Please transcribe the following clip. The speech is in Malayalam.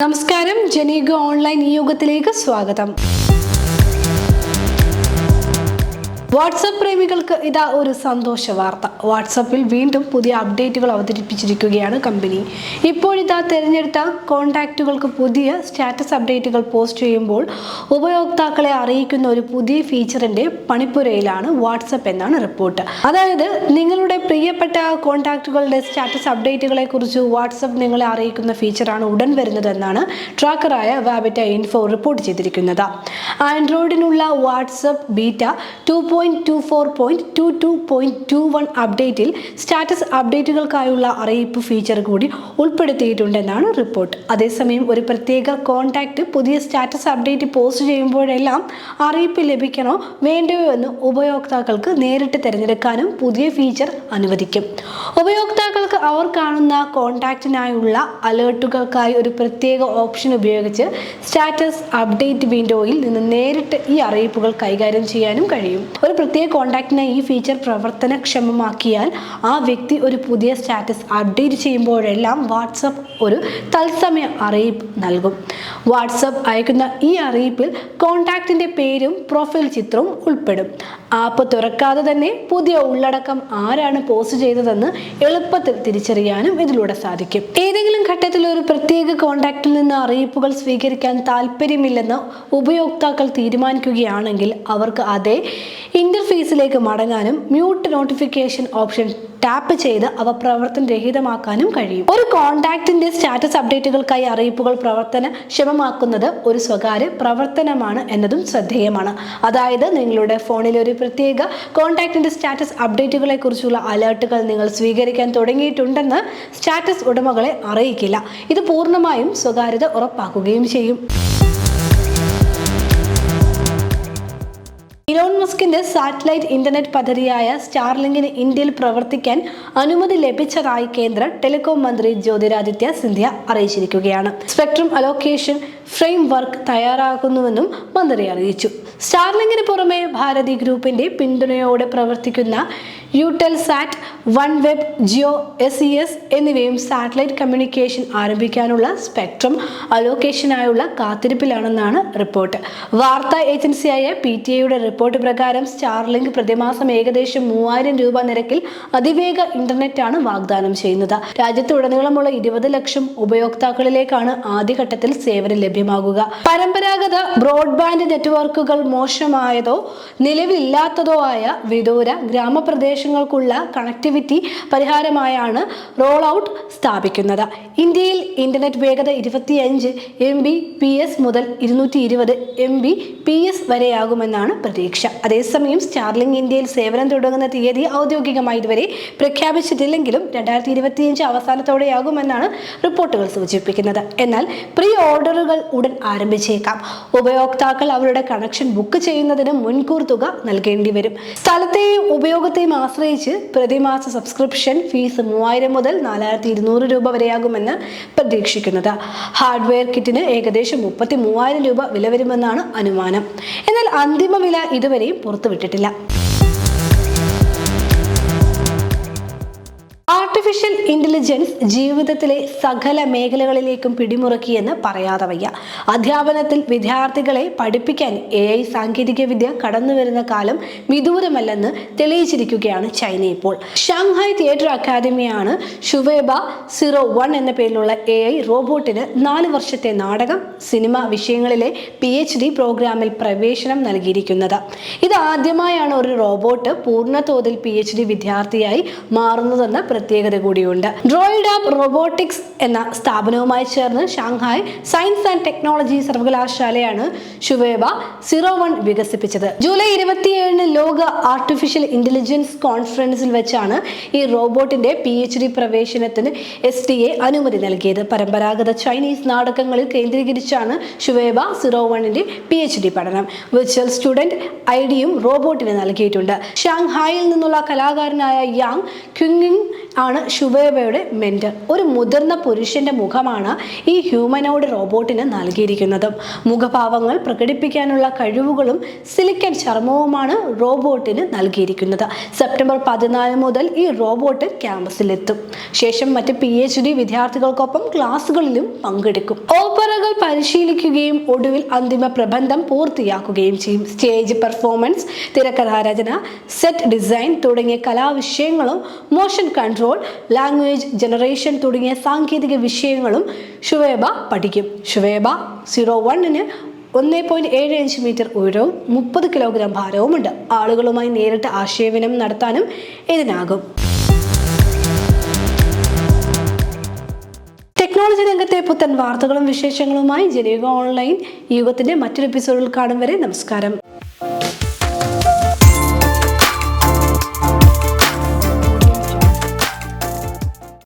നമസ്കാരം, ജനീഗ ഓൺലൈൻ ഈ യുഗത്തിലേക്ക് സ്വാഗതം. വാട്സപ്പ് പ്രേമികൾക്ക് ഇതാ ഒരു സന്തോഷ വാർത്ത. വാട്സപ്പിൽ വീണ്ടും പുതിയ അപ്ഡേറ്റുകൾ അവതരിപ്പിച്ചിരിക്കുകയാണ് കമ്പനി. ഇപ്പോഴിതാ തിരഞ്ഞെടുത്ത കോൺടാക്റ്റുകൾക്ക് പുതിയ സ്റ്റാറ്റസ് അപ്ഡേറ്റുകൾ പോസ്റ്റ് ചെയ്യുമ്പോൾ ഉപയോക്താക്കളെ അറിയിക്കുന്ന ഒരു പുതിയ ഫീച്ചറിന്റെ പണിപ്പുരയിലാണ് വാട്സപ്പ് എന്നാണ് റിപ്പോർട്ട്. അതായത് നിങ്ങളുടെ പ്രിയപ്പെട്ട കോൺടാക്റ്റുകളുടെ സ്റ്റാറ്റസ് അപ്ഡേറ്റുകളെ കുറിച്ച് വാട്സപ്പ് നിങ്ങളെ അറിയിക്കുന്ന ഫീച്ചറാണ് ഉടൻ വരുന്നതെന്നാണ് ട്രാക്കറായ വാബിറ്റ ഇൻഫോ റിപ്പോർട്ട് ചെയ്തിരിക്കുന്നത്. ആൻഡ്രോയിഡിനുള്ള വാട്സപ്പ് ബീറ്റ 2.24.22.21 അപ്ഡേറ്റിൽ സ്റ്റാറ്റസ് അപ്ഡേറ്റുകൾക്കായുള്ള അറിയിപ്പ് ഫീച്ചർ കൂടി ഉൾപ്പെടുത്തിയിട്ടുണ്ടെന്നാണ് റിപ്പോർട്ട്. അതേസമയം ഒരു പ്രത്യേക കോൺടാക്റ്റ് പുതിയ സ്റ്റാറ്റസ് അപ്ഡേറ്റ് പോസ്റ്റ് ചെയ്യുമ്പോഴെല്ലാം അറിയിപ്പ് ലഭിക്കണോ വേണ്ടയോ എന്ന് ഉപയോക്താക്കൾക്ക് നേരിട്ട് തിരഞ്ഞെടുക്കാനും പുതിയ ഫീച്ചർ അനുവദിക്കും. ഉപയോക്താക്കൾക്ക് അവർ കാണുന്ന കോൺടാക്റ്റിനായുള്ള അലേർട്ടുകൾക്കായി ഒരു പ്രത്യേക ഓപ്ഷൻ ഉപയോഗിച്ച് സ്റ്റാറ്റസ് അപ്ഡേറ്റ് വിൻഡോയിൽ നിന്ന് നേരിട്ട് ഈ അറിയിപ്പുകൾ കൈകാര്യം ചെയ്യാനും കഴിയും. ഒരു പ്രത്യേക കോൺടാക്റ്റിനെ ഈ ഫീച്ചർ പ്രവർത്തനക്ഷമമാക്കിയാൽ ആ വ്യക്തി ഒരു പുതിയ സ്റ്റാറ്റസ് അപ്ഡേറ്റ് ചെയ്യുമ്പോഴെല്ലാം വാട്സപ്പ് ഒരു തത്സമയ അറിയിപ്പ് നൽകും. വാട്സപ്പ് അയക്കുന്ന ഈ അറിയിപ്പിൽ കോൺടാക്റ്റിന്റെ പേരും പ്രൊഫൈൽ ചിത്രവും ഉൾപ്പെടും. ആപ്പ് തുറക്കാതെ തന്നെ പുതിയ ഉള്ളടക്കം ആരാണ് പോസ്റ്റ് ചെയ്തതെന്ന് എളുപ്പത്തിൽ തിരിച്ചറിയാനും ഇതിലൂടെ സാധിക്കും. ഏതെങ്കിലും ഘട്ടത്തിൽ ഒരു പ്രത്യേക കോൺടാക്റ്റിൽ നിന്ന് അറിയിപ്പുകൾ സ്വീകരിക്കാൻ താല്പര്യമില്ലെന്ന് ഉപയോക്താക്കൾ തീരുമാനിക്കുകയാണെങ്കിൽ അവർക്ക് അതേ ഇന്റർഫേസിലേക്ക് മടങ്ങാനും മ്യൂട്ട് നോട്ടിഫിക്കേഷൻ ഓപ്ഷൻ ടാപ്പ് ചെയ്ത് അവ പ്രവർത്തനരഹിതമാക്കാനും കഴിയും. ഒരു കോൺടാക്റ്റിന്റെ സ്റ്റാറ്റസ് അപ്ഡേറ്റുകൾക്കായി അറിയിപ്പുകൾ പ്രവർത്തനക്ഷമമാക്കുന്നത് ഒരു സ്വകാര്യ പ്രവർത്തനമാണ് എന്നതും ശ്രദ്ധേയമാണ്. അതായത് നിങ്ങളുടെ ഫോണിലെ ഒരു പ്രത്യേക കോൺടാക്റ്റിന്റെ സ്റ്റാറ്റസ് അപ്ഡേറ്റുകളെ കുറിച്ചുള്ള അലേർട്ടുകൾ നിങ്ങൾ സ്വീകരിക്കാൻ തുടങ്ങിയിട്ടുണ്ടെന്ന് സ്റ്റാറ്റസ് ഉടമകളെ അറിയിക്കില്ല. ഇത് പൂർണ്ണമായും സ്വകാര്യത ഉറപ്പാക്കുകയും ചെയ്യും. ഇലോൺ മസ്കിന്റെ സാറ്റലൈറ്റ് ഇന്റർനെറ്റ് പദ്ധതിയായ സ്റ്റാർലിങ്കിന് ഇന്ത്യയിൽ പ്രവർത്തിക്കാൻ അനുമതി ലഭിച്ചതായി കേന്ദ്ര ടെലികോം മന്ത്രി ജ്യോതിരാദിത്യ സിന്ധ്യ അറിയിച്ചിരിക്കുകയാണ്. സ്പെക്ട്രം അലോക്കേഷൻ ഫ്രെയിം വർക്ക് തയ്യാറാക്കുന്നുവെന്നും മന്ത്രി അറിയിച്ചു. സ്റ്റാർലിങ്കിന് പുറമെ ഭാരതി ഗ്രൂപ്പിന്റെ പിന്തുണയോടെ പ്രവർത്തിക്കുന്ന യൂടെൽസാറ്റ്, വൺവെബ്, ജിയോ, SES എന്നിവയും സാറ്റലൈറ്റ് കമ്മ്യൂണിക്കേഷൻ ആരംഭിക്കാനുള്ള സ്പെക്ട്രം അലോക്കേഷനായുള്ള കാത്തിരിപ്പിലാണെന്നാണ് റിപ്പോർട്ട്. വാർത്താ ഏജൻസിയായ PTIയുടെ റിപ്പോർട്ട് പ്രകാരം സ്റ്റാർലിങ്ക് പ്രതിമാസം ഏകദേശം 3000 രൂപ നിരക്കിൽ അതിവേഗ ഇന്റർനെറ്റാണ് വാഗ്ദാനം ചെയ്യുന്നത്. രാജ്യത്തുടനീളമുള്ള 20 ലക്ഷം ഉപയോക്താക്കളിലേക്കാണ് ആദ്യഘട്ടത്തിൽ സേവനം ലഭ്യമാകുക. പരമ്പരാഗത ബ്രോഡ്ബാൻഡ് നെറ്റ്വർക്കുകൾ മോശമായതോ നിലവിലില്ലാത്തതോ ആയ വിദൂര ഗ്രാമപ്രദേശങ്ങൾക്കുള്ള കണക്ടിവിറ്റി പരിഹാരമായാണ് റോൾ ഔട്ട് സ്ഥാപിക്കുന്നത്. ഇന്ത്യയിൽ ഇന്റർനെറ്റ് വേഗത 25 Mbps മുതൽ 220 Mbps വരെയാകുമെന്നാണ് പ്രതീക്ഷ. അതേസമയം സ്റ്റാർലിങ്ക് ഇന്ത്യയിൽ സേവനം തുടങ്ങുന്ന തീയതി ഔദ്യോഗികമായി ഇതുവരെ പ്രഖ്യാപിച്ചിട്ടില്ലെങ്കിലും 2025 അവസാനത്തോടെയാകുമെന്നാണ് റിപ്പോർട്ടുകൾ സൂചിപ്പിക്കുന്നത്. എന്നാൽ പ്രീ ഓർഡറുകൾ ഉടൻ ആരംഭിച്ചേക്കാം. ഉപയോക്താക്കൾ അവരുടെ കണക്ഷൻ ബുക്ക് ചെയ്യുന്നതിന് മുൻകൂർ തുക നൽകേണ്ടി വരും. സ്ഥലത്തെയും ഉപയോഗത്തെയും ആശ്രയിച്ച് പ്രതിമാസ സബ്സ്ക്രിപ്ഷൻ ഫീസ് 3000 മുതൽ 4200 രൂപ വരെയാകുമെന്ന് പ്രതീക്ഷിക്കുന്നത്. ഹാർഡ്വെയർ കിറ്റിന് ഏകദേശം 33,000 രൂപ വില വരുമെന്നാണ് അനുമാനം. എന്നാൽ അന്തിമ വില ഇതുവരെയും പുറത്തുവിട്ടിട്ടില്ല. ആർട്ടിഫിഷ്യൽ ഇന്റലിജൻസ് ജീവിതത്തിലെ സകല മേഖലകളിലേക്കും പിടിമുറുക്കിയെന്ന് പറയാതെ വയ്യ. അധ്യാപനത്തിൽ വിദ്യാർത്ഥികളെ പഠിപ്പിക്കാൻ AI സാങ്കേതികവിദ്യ കടന്നുവരുന്ന കാലം വിദൂരമല്ലെന്ന് തെളിയിച്ചിരിക്കുകയാണ് ചൈന ഇപ്പോൾ. ഷാങ്ഹായ് തിയേറ്റർ അക്കാദമിയാണ് ഷുവേബ 01 എന്ന പേരിലുള്ള AI റോബോട്ടിന് 4 വർഷത്തെ നാടകം, സിനിമ വിഷയങ്ങളിലെ PhD പ്രോഗ്രാമിൽ പ്രവേശനം നൽകിയിരിക്കുന്നത്. ഇത് ആദ്യമായാണ് ഒരു റോബോട്ട് പൂർണ്ണതോതിൽ PhD വിദ്യാർത്ഥിയായി മാറുന്നതെന്ന പ്രത്യേകത കൂടിയുണ്ട്. ഡ്രോയിഡ് ആപ്പ് റോബോട്ടിക്സ് എന്ന സ്ഥാപനവുമായി ചേർന്ന് ഷാങ്ഹായ് സയൻസ് ആൻഡ് ടെക്നോളജി സർവകലാശാലയാണ് ഷുവേബ 01 വികസിപ്പിച്ചത്. ജൂലൈ 27 ലോക ആർട്ടിഫിഷ്യൽ ഇന്റലിജൻസ് കോൺഫറൻസിൽ വെച്ചാണ് ഈ റോബോട്ടിന്റെ PhD പ്രവേശനത്തിന് SDA അനുമതി നൽകിയത്. പരമ്പരാഗത ചൈനീസ് നാടകങ്ങളിൽ കേന്ദ്രീകരിച്ചാണ് ഷുവേബ 01ന്റെ PhD പഠനം. വിർച്വൽ സ്റ്റുഡന്റ് ഐഡിയും റോബോട്ടിന് നൽകിയിട്ടുണ്ട്. ഷാങ്ഹായിൽ നിന്നുള്ള കലാകാരനായ യാങ് ക്യുങ്ങിങ് ആണ് ഷുവേബയുടെ മെന്റർ. ഒരു മുതിർന്ന പുരുഷന്റെ മുഖമാണ് ഈ ഹ്യൂമനോയിഡ് റോബോട്ടിന് നൽകിയിരിക്കുന്നത്. മുഖഭാവങ്ങൾ പ്രകടിപ്പിക്കാനുള്ള കഴിവുകളും സിലിക്കൺ ചർമ്മവുമാണ് റോബോട്ടിന് നൽകിയിരിക്കുന്നത്. സെപ്റ്റംബർ 14 മുതൽ ഈ റോബോട്ട് ക്യാമ്പസിലെത്തും. ശേഷം മറ്റ് PhD വിദ്യാർത്ഥികൾക്കൊപ്പം ക്ലാസുകളിലും പങ്കെടുക്കും. ഓപ്പറകൾ പരിശീലിക്കുകയും ഒടുവിൽ അന്തിമ പ്രബന്ധം പൂർത്തിയാക്കുകയും ചെയ്യും. സ്റ്റേജ് പെർഫോമൻസ്, തിരക്കഥാരചന, സെറ്റ് ഡിസൈൻ തുടങ്ങിയ കലാവിഷയങ്ങളും മോഷൻ കൺട്രോൾ, ലാംഗ്വേജ് ജനറേഷൻ തുടങ്ങിയ സാങ്കേതിക വിഷയങ്ങളും ഷുവേബ പഠിക്കും. ഷുവേബ 01-ന് 1.75 മീറ്റർ ഉയരവും 30 കിലോഗ്രാം ഭാരവുമുണ്ട്. ആളുകളുമായി നേരിട്ട് ആശയവിനിമയം നടത്താനും ഇതിനാകും. ടെക്നോളജി രംഗത്തെ പുത്തൻ വാർത്തകളും വിശേഷങ്ങളുമായി ജനയുഗ ഓൺലൈൻ യുഗത്തിന്റെ മറ്റൊരു എപ്പിസോഡിൽ കാണും വരെ നമസ്കാരം.